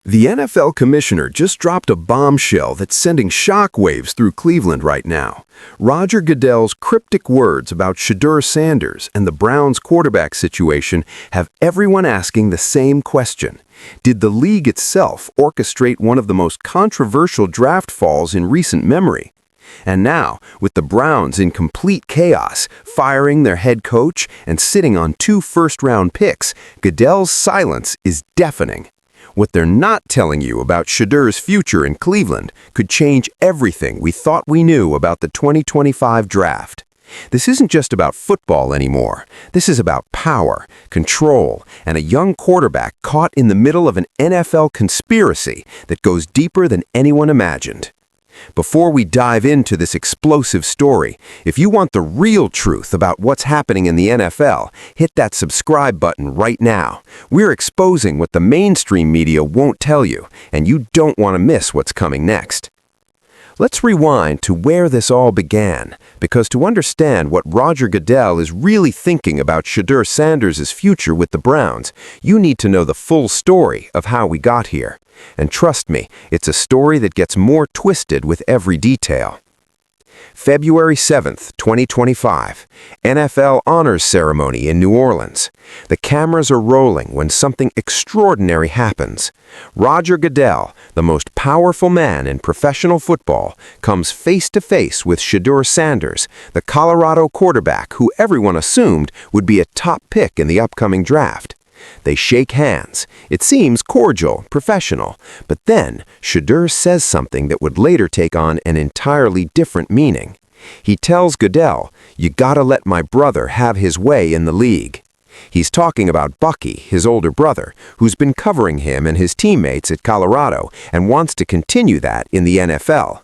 The NFL commissioner just dropped a bombshell that's sending shockwaves through Cleveland right now. Roger Goodell's cryptic words about Shedeur Sanders and the Browns quarterback situation have everyone asking the same question. Did the league itself orchestrate one of the most controversial draft falls in recent memory? And now, with the Browns in complete chaos, firing their head coach and sitting on 2 first-round picks, Goodell's silence is deafening. What they're not telling you about Shedeur's future in Cleveland could change everything we thought we knew about the 2025 draft. This isn't just about football anymore. This is about power, control, and a young quarterback caught in the middle of an NFL conspiracy that goes deeper than anyone imagined. Before we dive into this explosive story, if you want the real truth about what's happening in the NFL, hit that subscribe button right now. We're exposing what the mainstream media won't tell you, and you don't want to miss what's coming next. Let's rewind to where this all began, because to understand what Roger Goodell is really thinking about Shedeur Sanders' future with the Browns, you need to know the full story of how we got here. And trust me, it's a story that gets more twisted with every detail. February 7th, 2025, NFL Honors Ceremony in New Orleans. The cameras are rolling when something extraordinary happens. Roger Goodell, the most powerful man in professional football, comes face-to-face with Shedeur Sanders, the Colorado quarterback who everyone assumed would be a top pick in the upcoming draft. They shake hands. It seems cordial, professional, but then Shedeur says something that would later take on an entirely different meaning. He tells Goodell, "You gotta let my brother have his way in the league." He's talking about Bucky, his older brother, who's been covering him and his teammates at Colorado and wants to continue that in the NFL.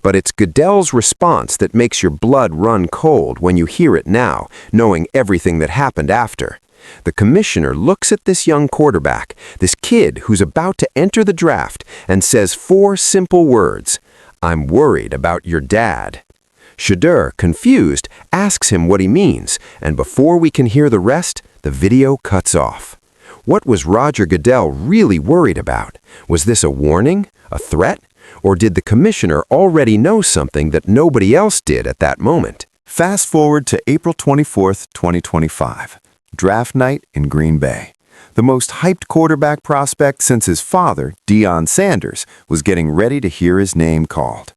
But it's Goodell's response that makes your blood run cold when you hear it now, knowing everything that happened after. The commissioner looks at this young quarterback, this kid who's about to enter the draft, and says 4 simple words: "I'm worried about your dad." Shedeur, confused, asks him what he means, and before we can hear the rest, the video cuts off. What was Roger Goodell really worried about? Was this a warning, a threat, or did the commissioner already know something that nobody else did at that moment? Fast forward to April 24th, 2025. Draft night in Green Bay. The most hyped quarterback prospect since his father, Deion Sanders, was getting ready to hear his name called.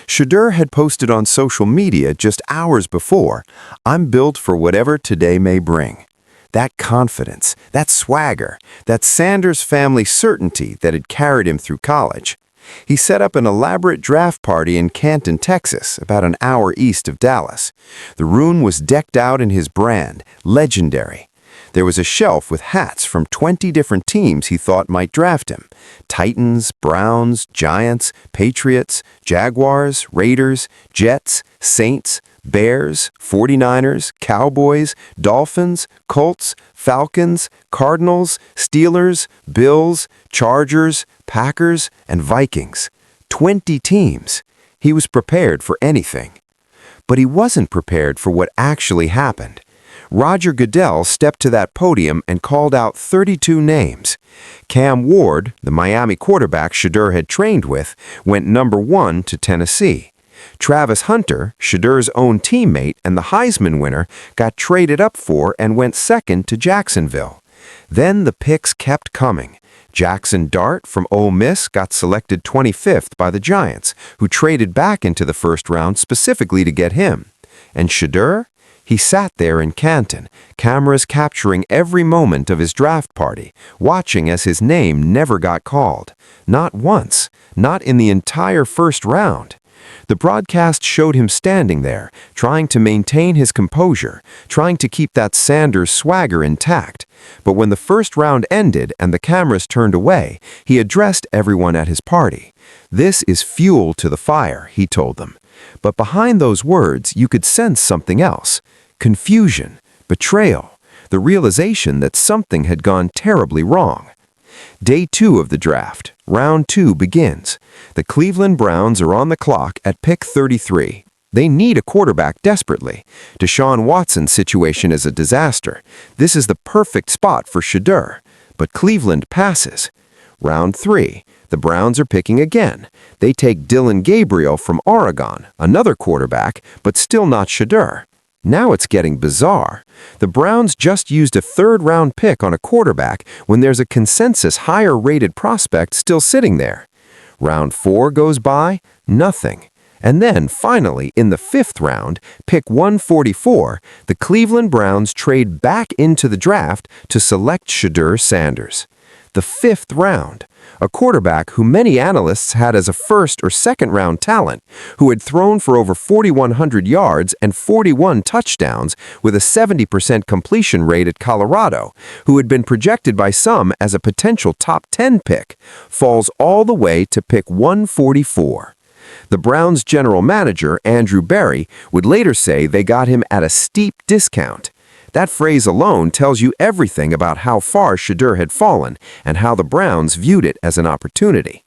Shedeur had posted on social media just hours before, "I'm built for whatever today may bring." That confidence, that swagger, that Sanders family certainty that had carried him through college. He set up an elaborate draft party in Canton, Texas, about an hour east of Dallas. The room was decked out in his brand, legendary. There was a shelf with hats from 20 different teams he thought might draft him: Titans, Browns, Giants, Patriots, Jaguars, Raiders, Jets, Saints, Bears, 49ers, Cowboys, Dolphins, Colts, Falcons, Cardinals, Steelers, Bills, Chargers, Packers, and Vikings. 20 teams. He was prepared for anything. But he wasn't prepared for what actually happened. Roger Goodell stepped to that podium and called out 32 names. Cam Ward, the Miami quarterback Shedeur had trained with, went number 1 to Tennessee. Travis Hunter, Shedeur's own teammate and the Heisman winner, got traded up for and went second to Jacksonville. Then the picks kept coming. Jackson Dart from Ole Miss got selected 25th by the Giants, who traded back into the first round specifically to get him. And Shedeur? He sat there in Canton, cameras capturing every moment of his draft party, watching as his name never got called. Not once. Not in the entire first round. The broadcast showed him standing there, trying to maintain his composure, trying to keep that Sanders swagger intact. But when the first round ended and the cameras turned away, he addressed everyone at his party. "This is fuel to the fire," he told them. But behind those words, you could sense something else: confusion, betrayal, the realization that something had gone terribly wrong. Day 2 of the draft, round 2 begins. The Cleveland Browns are on the clock at pick 33. They need a quarterback desperately. Deshaun Watson's situation is a disaster. This is the perfect spot for Shedeur. But Cleveland passes. Round 3. The Browns are picking again. They take Dillon Gabriel from Oregon, another quarterback, but still not Shedeur. Now it's getting bizarre. The Browns just used a third-round pick on a quarterback when there's a consensus higher-rated prospect still sitting there. Round 4 goes by, nothing. And then, finally, in the 5th round, pick 144, the Cleveland Browns trade back into the draft to select Shedeur Sanders. The 5th round, a quarterback who many analysts had as a first or second round talent, who had thrown for over 4,100 yards and 41 touchdowns with a 70% completion rate at Colorado, who had been projected by some as a potential top 10 pick, falls all the way to pick 144. The Browns' general manager, Andrew Berry, would later say they got him at a steep discount. That phrase alone tells you everything about how far Shedeur had fallen and how the Browns viewed it as an opportunity.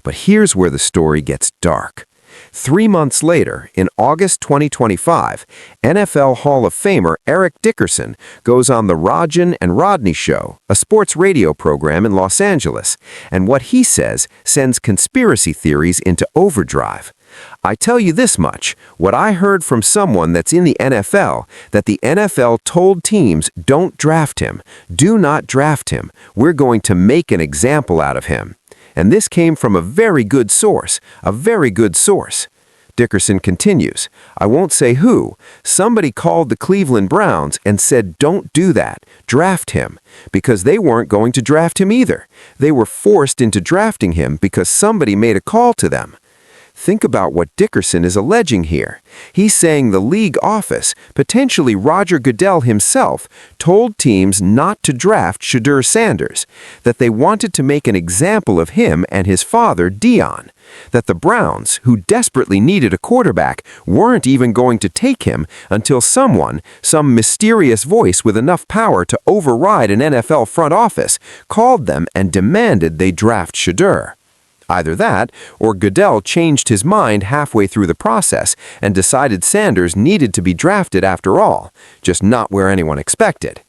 But here's where the story gets dark. 3 months later, in August 2025, NFL Hall of Famer Eric Dickerson goes on the Roger and Rodney Show, a sports radio program in Los Angeles, and what he says sends conspiracy theories into overdrive. I tell you this much, what I heard from someone that's in the NFL, that the NFL told teams, don't draft him, do not draft him, we're going to make an example out of him. And this came from a very good source, a very good source. Dickerson continues, I won't say who, somebody called the Cleveland Browns and said don't do that, draft him, because they weren't going to draft him either. They were forced into drafting him because somebody made a call to them. Think about what Dickerson is alleging here. He's saying the league office, potentially Roger Goodell himself, told teams not to draft Shedeur Sanders, that they wanted to make an example of him and his father, Deion, that the Browns, who desperately needed a quarterback, weren't even going to take him until someone, some mysterious voice with enough power to override an NFL front office, called them and demanded they draft Shedeur. Either that, or Goodell changed his mind halfway through the process and decided Sanders needed to be drafted after all, just not where anyone expected.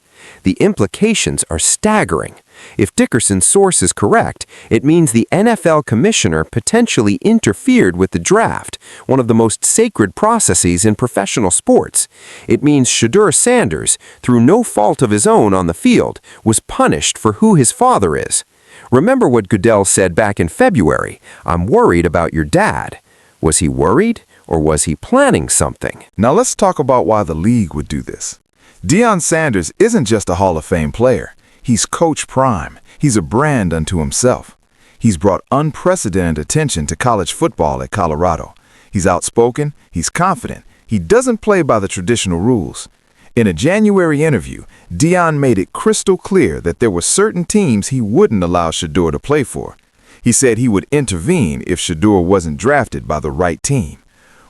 The implications are staggering. If Dickerson's source is correct, it means the NFL commissioner potentially interfered with the draft, one of the most sacred processes in professional sports. It means Shedeur Sanders, through no fault of his own on the field, was punished for who his father is. Remember what Goodell said back in February, I'm worried about your dad. Was he worried, or was he planning something? Now let's talk about why the league would do this. Deion Sanders isn't just a Hall of Fame player. He's Coach Prime. He's a brand unto himself. He's brought unprecedented attention to college football at Colorado. He's outspoken, he's confident, he doesn't play by the traditional rules. In a January interview, Deion made it crystal clear that there were certain teams he wouldn't allow Shedeur to play for. He said he would intervene if Shedeur wasn't drafted by the right team.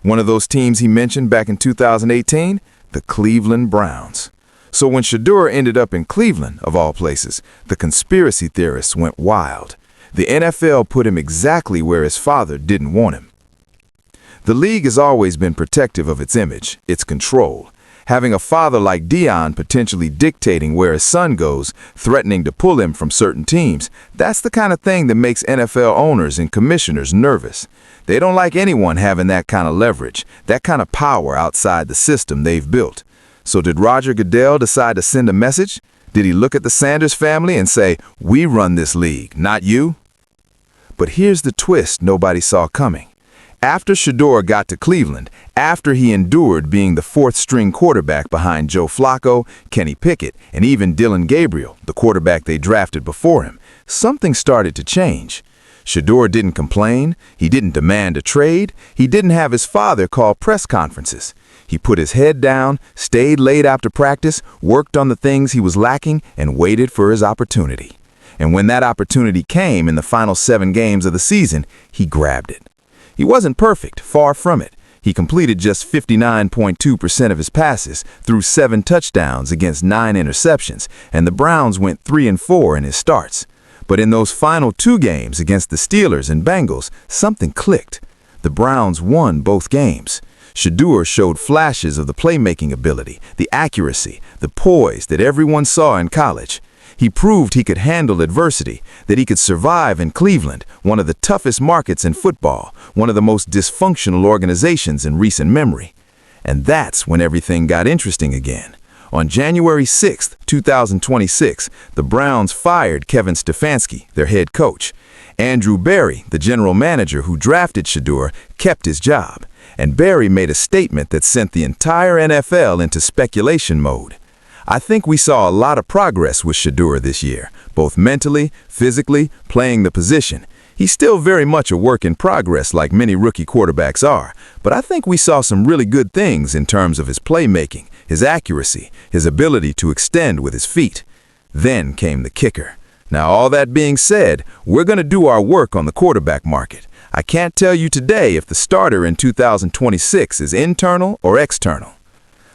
One of those teams he mentioned back in 2018, the Cleveland Browns. So when Shedeur ended up in Cleveland, of all places, the conspiracy theorists went wild. The NFL put him exactly where his father didn't want him. The league has always been protective of its image, its control. Having a father like Deion potentially dictating where his son goes, threatening to pull him from certain teams, that's the kind of thing that makes NFL owners and commissioners nervous. They don't like anyone having that kind of leverage, that kind of power outside the system they've built. So did Roger Goodell decide to send a message? Did he look at the Sanders family and say, we run this league, not you? But here's the twist nobody saw coming. After Shedeur got to Cleveland, after he endured being the fourth-string quarterback behind Joe Flacco, Kenny Pickett, and even Dillon Gabriel, the quarterback they drafted before him, something started to change. Shedeur didn't complain, he didn't demand a trade, he didn't have his father call press conferences. He put his head down, stayed late after practice, worked on the things he was lacking, and waited for his opportunity. And when that opportunity came in the final 7 games of the season, he grabbed it. He wasn't perfect, far from it. He completed just 59.2% of his passes, threw 7 touchdowns against 9 interceptions, and the Browns went 3-4 in his starts. But in those final 2 games against the Steelers and Bengals, something clicked. The Browns won both games. Shedeur showed flashes of the playmaking ability, the accuracy, the poise that everyone saw in college. He proved he could handle adversity, that he could survive in Cleveland, one of the toughest markets in football, one of the most dysfunctional organizations in recent memory. And that's when everything got interesting again. On January 6, 2026, the Browns fired Kevin Stefanski, their head coach. Andrew Berry, the general manager who drafted Shedeur, kept his job. And Berry made a statement that sent the entire NFL into speculation mode. I think we saw a lot of progress with Shedeur this year, both mentally, physically, playing the position. He's still very much a work in progress like many rookie quarterbacks are, but I think we saw some really good things in terms of his playmaking, his accuracy, his ability to extend with his feet. Then came the kicker. Now, all that being said, we're going to do our work on the quarterback market. I can't tell you today if the starter in 2026 is internal or external.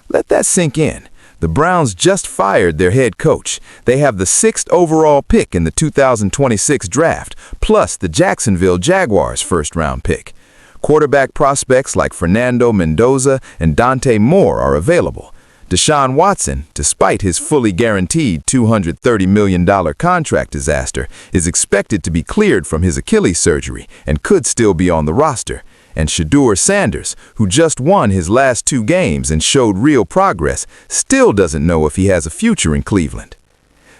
Let that sink in. The Browns just fired their head coach. They have the 6th overall pick in the 2026 draft, plus the Jacksonville Jaguars' first-round pick. Quarterback prospects like Fernando Mendoza and Dante Moore are available. Deshaun Watson, despite his fully guaranteed $230 million contract disaster, is expected to be cleared from his Achilles surgery and could still be on the roster. And Shedeur Sanders, who just won his last 2 games and showed real progress, still doesn't know if he has a future in Cleveland.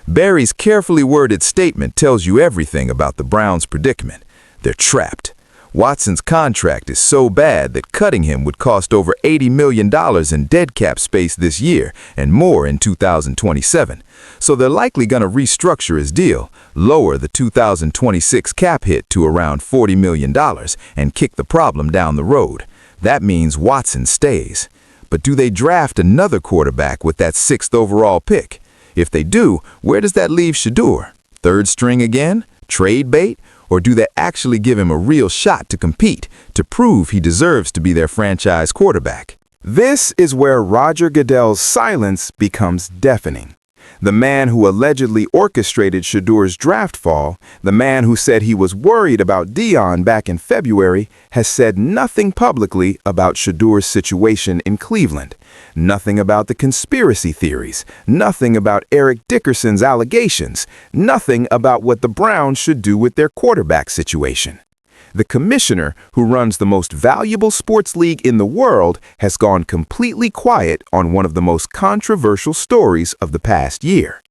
Berry's carefully worded statement tells you everything about the Browns' predicament. They're trapped. Watson's contract is so bad that cutting him would cost over $80 million in dead cap space this year and more in 2027. So they're likely going to restructure his deal, lower the 2026 cap hit to around $40 million, and kick the problem down the road. That means Watson stays. But do they draft another quarterback with that 6th overall pick? If they do, where does that leave Shedeur? Third string again? Trade bait? Or do they actually give him a real shot to compete, to prove he deserves to be their franchise quarterback? This is where Roger Goodell's silence becomes deafening. The man who allegedly orchestrated Shedeur's draft fall, the man who said he was worried about Deion back in February, has said nothing publicly about Shedeur's situation in Cleveland. Nothing about the conspiracy theories, nothing about Eric Dickerson's allegations, nothing about what the Browns should do with their quarterback situation. The commissioner, who runs the most valuable sports league in the world, has gone completely quiet on one of the most controversial stories of the past year.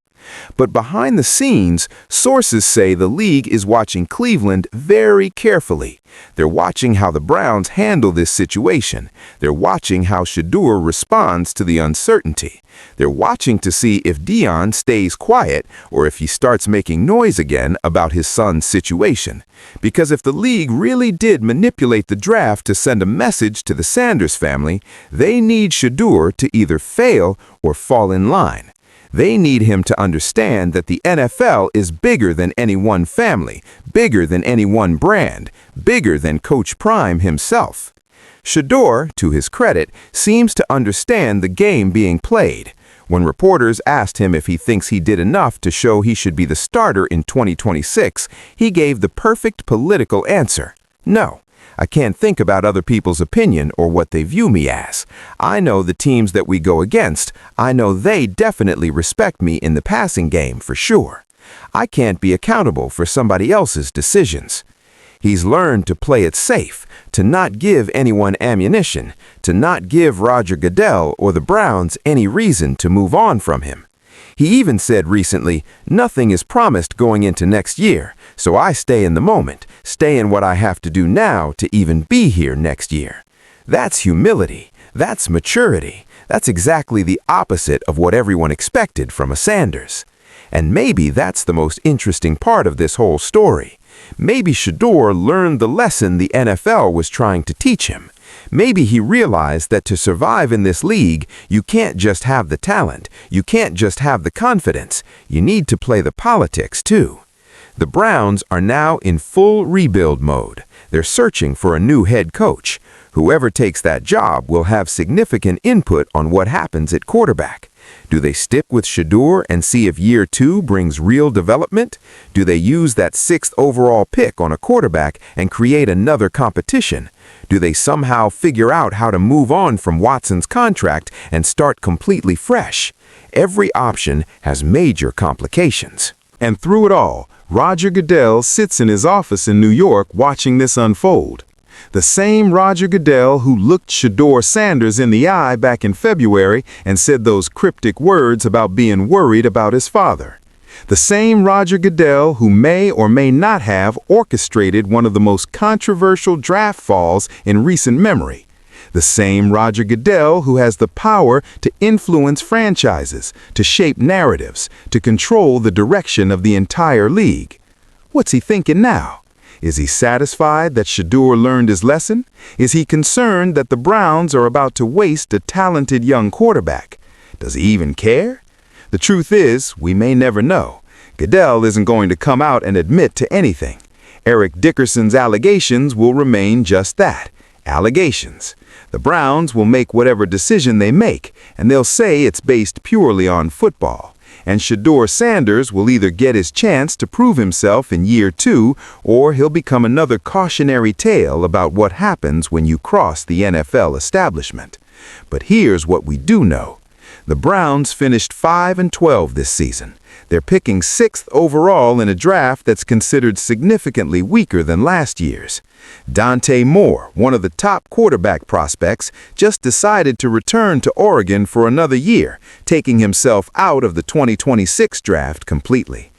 But behind the scenes, sources say the league is watching Cleveland very carefully. They're watching how the Browns handle this situation. They're watching how Shedeur responds to the uncertainty. They're watching to see if Deion stays quiet or if he starts making noise again about his son's situation. Because if the league really did manipulate the draft to send a message to the Sanders family, they need Shedeur to either fail or fall in line. They need him to understand that the NFL is bigger than any one family, bigger than any one brand, bigger than Coach Prime himself. Shedeur, to his credit, seems to understand the game being played. When reporters asked him if he thinks he did enough to show he should be the starter in 2026, he gave the perfect political answer: no. I can't think about other people's opinion or what they view me as. I know the teams that we go against. I know they definitely respect me in the passing game for sure. I can't be accountable for somebody else's decisions. He's learned to play it safe, to not give anyone ammunition, to not give Roger Goodell or the Browns any reason to move on from him. He even said recently, nothing is promised going into next year, so I stay in the moment, stay in what I have to do now to even be here next year. That's humility. That's maturity. That's exactly the opposite of what everyone expected from a Sanders. And maybe that's the most interesting part of this whole story. Maybe Shedeur learned the lesson the NFL was trying to teach him. Maybe he realized that to survive in this league, you can't just have the talent, you can't just have the confidence, you need to play the politics too. The Browns are now in full rebuild mode. They're searching for a new head coach. Whoever takes that job will have significant input on what happens at quarterback. Do they stick with Shedeur and see if year 2 brings real development? Do they use that 6th overall pick on a quarterback and create another competition? Do they somehow figure out how to move on from Watson's contract and start completely fresh? Every option has major complications. And through it all, Roger Goodell sits in his office in New York watching this unfold. The same Roger Goodell who looked Shedeur Sanders in the eye back in February and said those cryptic words about being worried about his father. The same Roger Goodell who may or may not have orchestrated one of the most controversial draft falls in recent memory. The same Roger Goodell who has the power to influence franchises, to shape narratives, to control the direction of the entire league. What's he thinking now? Is he satisfied that Shedeur learned his lesson? Is he concerned that the Browns are about to waste a talented young quarterback? Does he even care? The truth is, we may never know. Goodell isn't going to come out and admit to anything. Eric Dickerson's allegations will remain just that, allegations. The Browns will make whatever decision they make, and they'll say it's based purely on football. And Shedeur Sanders will either get his chance to prove himself in year 2, or he'll become another cautionary tale about what happens when you cross the NFL establishment. But here's what we do know. The Browns finished 5-12 this season. They're picking 6th overall in a draft that's considered significantly weaker than last year's. Dante Moore, one of the top quarterback prospects, just decided to return to Oregon for another year, taking himself out of the 2026 draft completely.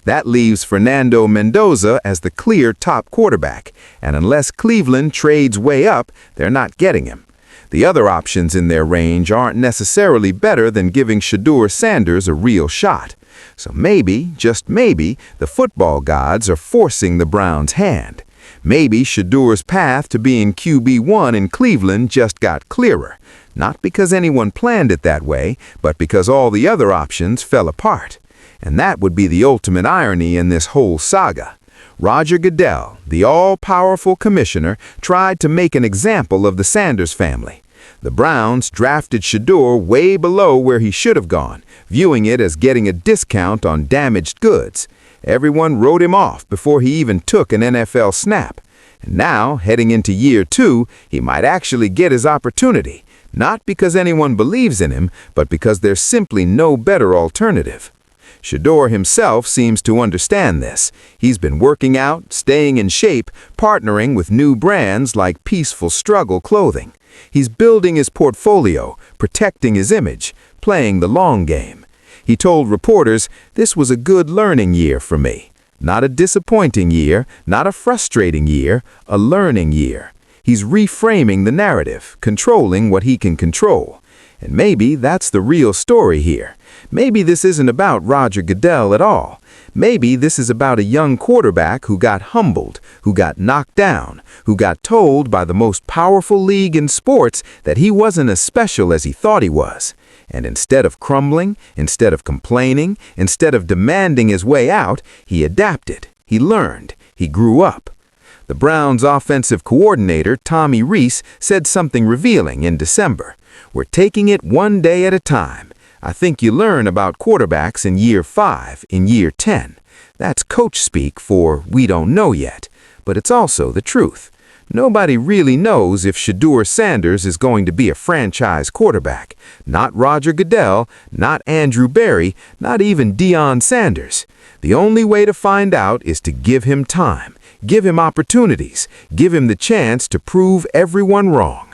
That leaves Fernando Mendoza as the clear top quarterback, and unless Cleveland trades way up, they're not getting him. The other options in their range aren't necessarily better than giving Shedeur Sanders a real shot. So maybe, just maybe, the football gods are forcing the Browns' hand. Maybe Shedeur's path to being QB1 in Cleveland just got clearer, not because anyone planned it that way, but because all the other options fell apart. And that would be the ultimate irony in this whole saga. Roger Goodell, the all-powerful commissioner, tried to make an example of the Sanders family. The Browns drafted Shedeur way below where he should have gone, viewing it as getting a discount on damaged goods. Everyone wrote him off before he even took an NFL snap. And now, heading into year 2, he might actually get his opportunity, not because anyone believes in him, but because there's simply no better alternative. Shedeur himself seems to understand this. He's been working out, staying in shape, partnering with new brands like Peaceful Struggle clothing. He's building his portfolio, protecting his image, playing the long game. He told reporters, "This was a good learning year for me. Not a disappointing year, not a frustrating year, a learning year." He's reframing the narrative, controlling what he can control. And maybe that's the real story here. Maybe this isn't about Roger Goodell at all. Maybe this is about a young quarterback who got humbled, who got knocked down, who got told by the most powerful league in sports that he wasn't as special as he thought he was. And instead of crumbling, instead of complaining, instead of demanding his way out, he adapted, he learned, he grew up. The Browns' offensive coordinator, Tommy Rees, said something revealing in December. "We're taking it one day at a time. I think you learn about quarterbacks in year 5, in year 10. That's coach speak for we don't know yet, but it's also the truth. Nobody really knows if Shedeur Sanders is going to be a franchise quarterback. Not Roger Goodell, not Andrew Berry, not even Deion Sanders. The only way to find out is to give him time, give him opportunities, give him the chance to prove everyone wrong.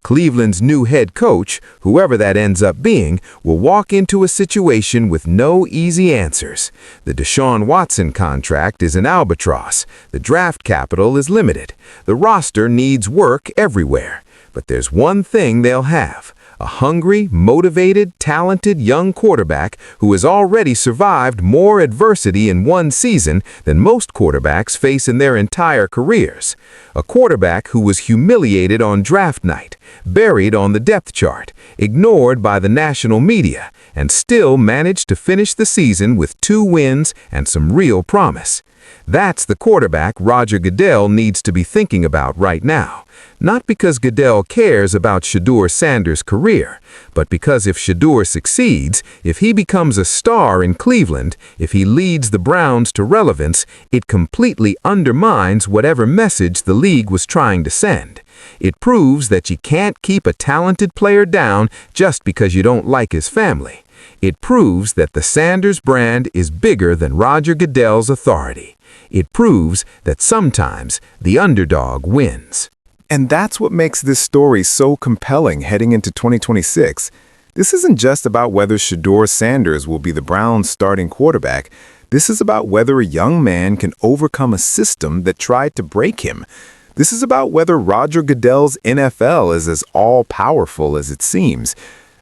Cleveland's new head coach, whoever that ends up being, will walk into a situation with no easy answers. The Deshaun Watson contract is an albatross. The draft capital is limited. The roster needs work everywhere. But there's one thing they'll have: a hungry, motivated, talented young quarterback who has already survived more adversity in one season than most quarterbacks face in their entire careers. A quarterback who was humiliated on draft night, buried on the depth chart, ignored by the national media, and still managed to finish the season with 2 wins and some real promise. That's the quarterback Roger Goodell needs to be thinking about right now. Not because Goodell cares about Shedeur Sanders' career, but because if Shedeur succeeds, if he becomes a star in Cleveland, if he leads the Browns to relevance, it completely undermines whatever message the league was trying to send. It proves that you can't keep a talented player down just because you don't like his family. It proves that the Sanders brand is bigger than Roger Goodell's authority. It proves that sometimes the underdog wins. And that's what makes this story so compelling heading into 2026. This isn't just about whether Shedeur Sanders will be the Browns' starting quarterback. This is about whether a young man can overcome a system that tried to break him. This is about whether Roger Goodell's NFL is as all-powerful as it seems.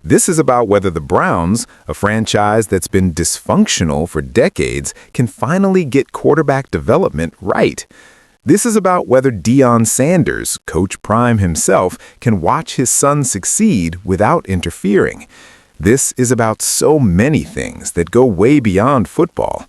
This is about whether the Browns, a franchise that's been dysfunctional for decades, can finally get quarterback development right. This is about whether Deion Sanders, Coach Prime himself, can watch his son succeed without interfering. This is about so many things that go way beyond football.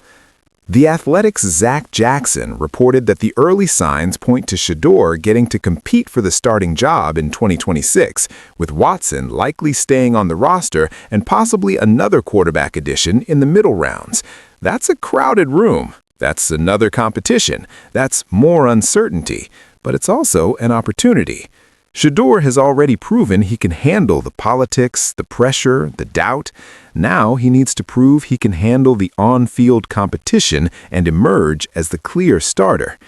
The Athletic's Zach Jackson reported that the early signs point to Shedeur getting to compete for the starting job in 2026, with Watson likely staying on the roster and possibly another quarterback addition in the middle rounds. That's a crowded room. That's another competition. That's more uncertainty. But it's also an opportunity. Shedeur has already proven he can handle the politics, the pressure, the doubt. Now he needs to prove he can handle the on-field competition and emerge as the clear starter.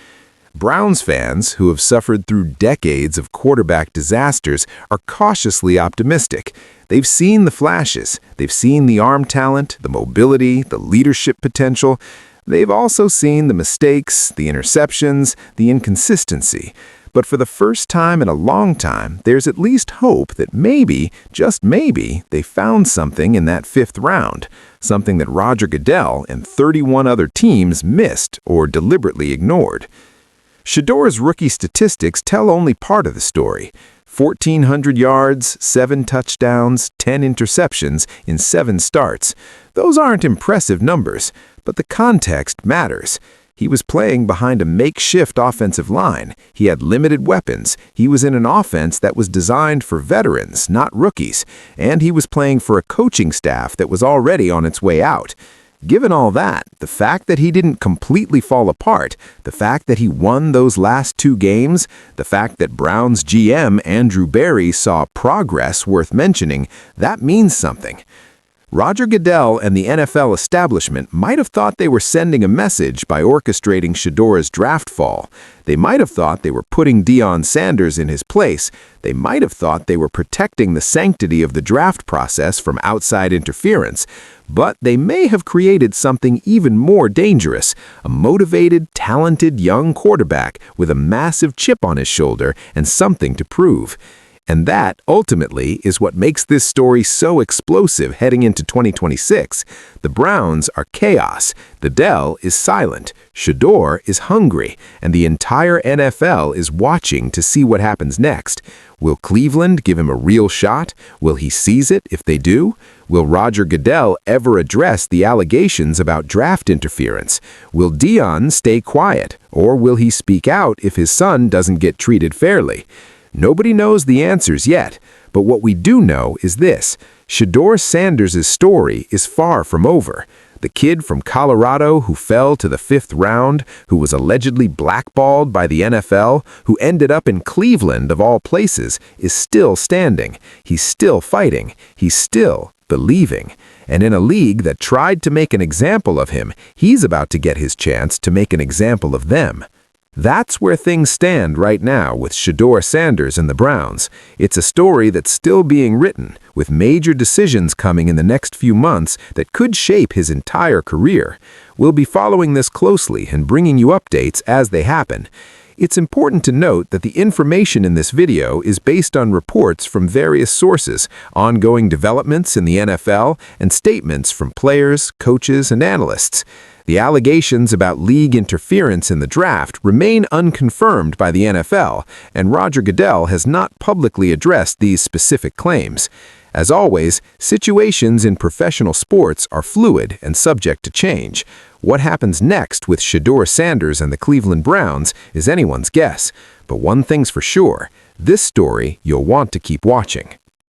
Browns fans, who have suffered through decades of quarterback disasters, are cautiously optimistic. They've seen the flashes. They've seen the arm talent, the mobility, the leadership potential. They've also seen the mistakes, the interceptions, the inconsistency. But for the first time in a long time, there's at least hope that maybe, just maybe, they found something in that fifth round, something that Roger Goodell and 31 other teams missed or deliberately ignored. Shedeur's rookie statistics tell only part of the story. 1,400 yards, 7 touchdowns, 10 interceptions in 7 starts. Those aren't impressive numbers, but the context matters. He was playing behind a makeshift offensive line. He had limited weapons. He was in an offense that was designed for veterans, not rookies. And he was playing for a coaching staff that was already on its way out. Given all that, the fact that he didn't completely fall apart, the fact that he won those last 2 games, the fact that Browns GM Andrew Berry saw progress worth mentioning, that means something. Roger Goodell and the NFL establishment might have thought they were sending a message by orchestrating Shedeur's draft fall. They might have thought they were putting Deion Sanders in his place. They might have thought they were protecting the sanctity of the draft process from outside interference. But they may have created something even more dangerous, a motivated, talented young quarterback with a massive chip on his shoulder and something to prove. And that, ultimately, is what makes this story so explosive heading into 2026. The Browns are chaos, Goodell is silent, Shedeur is hungry, and the entire NFL is watching to see what happens next. Will Cleveland give him a real shot? Will he seize it if they do? Will Roger Goodell ever address the allegations about draft interference? Will Deion stay quiet, or will he speak out if his son doesn't get treated fairly? Nobody knows the answers yet, but what we do know is this: Shedeur Sanders' story is far from over. The kid from Colorado who fell to the 5th round, who was allegedly blackballed by the NFL, who ended up in Cleveland of all places, is still standing. He's still fighting. He's still believing. And in a league that tried to make an example of him, he's about to get his chance to make an example of them. That's where things stand right now with Shedeur Sanders and the Browns. It's a story that's still being written, with major decisions coming in the next few months that could shape his entire career. We'll be following this closely and bringing you updates as they happen. It's important to note that the information in this video is based on reports from various sources, ongoing developments in the NFL, and statements from players, coaches, and analysts. The allegations about league interference in the draft remain unconfirmed by the NFL, and Roger Goodell has not publicly addressed these specific claims. As always, situations in professional sports are fluid and subject to change. What happens next with Shedeur Sanders and the Cleveland Browns is anyone's guess. But one thing's for sure, this story you'll want to keep watching.